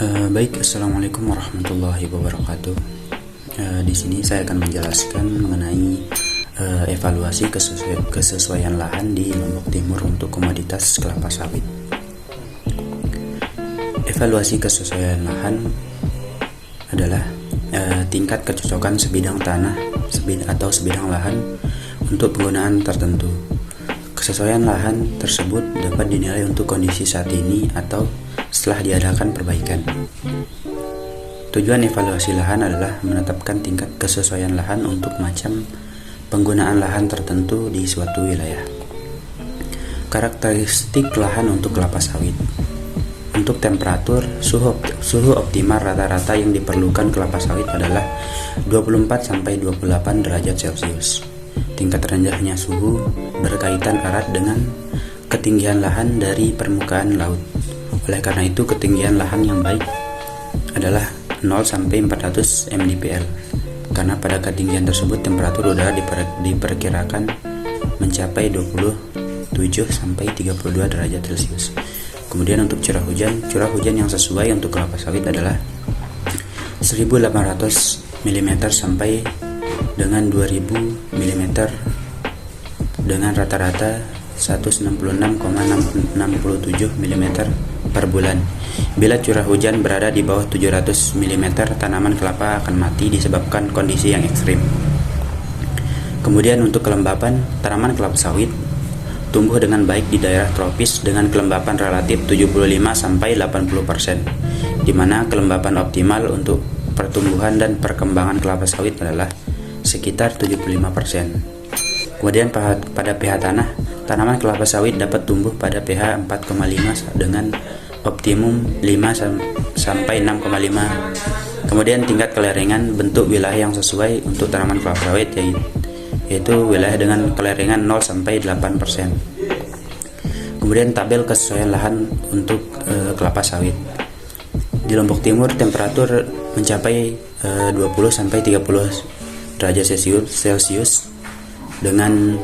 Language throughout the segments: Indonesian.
Baik, assalamualaikum warahmatullahi wabarakatuh. Di sini saya akan menjelaskan mengenai evaluasi kesesuaian lahan di Lombok Timur untuk komoditas kelapa sawit. Evaluasi kesesuaian lahan adalah tingkat kecocokan sebidang tanah atau sebidang lahan untuk penggunaan tertentu. Kesesuaian lahan tersebut dapat dinilai untuk kondisi saat ini atau setelah diadakan perbaikan. Tujuan evaluasi lahan adalah menetapkan tingkat kesesuaian lahan untuk macam penggunaan lahan tertentu di suatu wilayah. Karakteristik lahan untuk kelapa sawit. Untuk temperatur, suhu optimal rata-rata yang diperlukan kelapa sawit adalah 24-28 derajat Celcius. Tingkat rendahnya suhu berkaitan erat dengan ketinggian lahan dari permukaan laut. Oleh karena itu, ketinggian lahan yang baik adalah 0-400 mdpl, karena pada ketinggian tersebut temperatur udara diperkirakan mencapai 27-32 derajat Celcius. Kemudian untuk curah hujan yang sesuai untuk kelapa sawit adalah 1800 mm sampai dengan 2000 mm dengan rata-rata 166,67 mm per bulan. Bila curah hujan berada di bawah 700 mm, tanaman kelapa akan mati disebabkan kondisi yang ekstrim. Kemudian untuk kelembapan, tanaman kelapa sawit tumbuh dengan baik di daerah tropis dengan kelembapan relatif 75-80%, di mana kelembapan optimal untuk pertumbuhan dan perkembangan kelapa sawit adalah sekitar 75%. Kemudian pada pH tanah, tanaman kelapa sawit dapat tumbuh pada pH 4,5 dengan optimum 5-6,5. Kemudian tingkat keleringan, bentuk wilayah yang sesuai untuk tanaman kelapa sawit yaitu wilayah dengan keleringan 0-8%. Kemudian tabel kesesuaian lahan untuk kelapa sawit. Di Lombok Timur temperatur mencapai 20-30 derajat Celcius dengan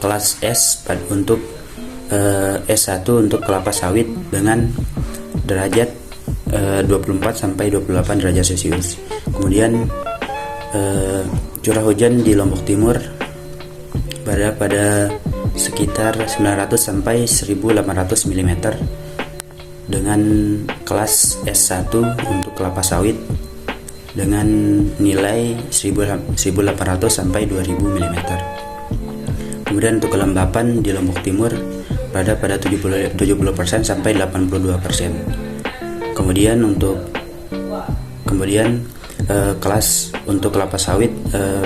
kelas S untuk S1 untuk kelapa sawit dengan derajat 24-28 derajat Celcius. Kemudian curah hujan di Lombok Timur berada pada sekitar 900-1800 mm dengan kelas S1 untuk kelapa sawit dengan nilai 1800-2000 mm. Kemudian untuk kelembapan di Lombok Timur berada pada 70% sampai 82%. Kemudian kelas untuk kelapa sawit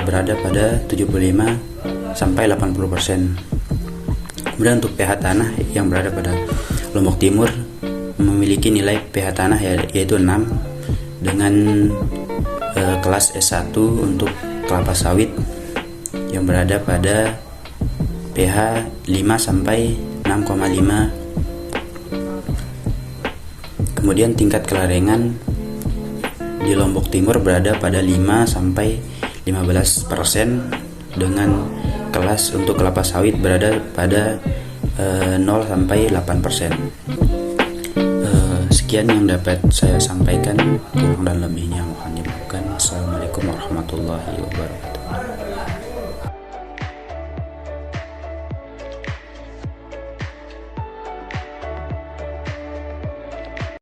berada pada 75 sampai 80%. Kemudian untuk pH tanah yang berada pada Lombok Timur memiliki nilai pH tanah yaitu 6 dengan kelas S1 untuk kelapa sawit yang berada pada pH 5 sampai 6,5. Kemudian tingkat keleringan di Lombok Timur berada pada 5 sampai 15% dengan kelas untuk kelapa sawit berada pada 0 sampai 8%. Sekian yang dapat saya sampaikan, kurang dan lebihnya mohon dimaafkan. Assalamualaikum warahmatullahi wabarakatuh.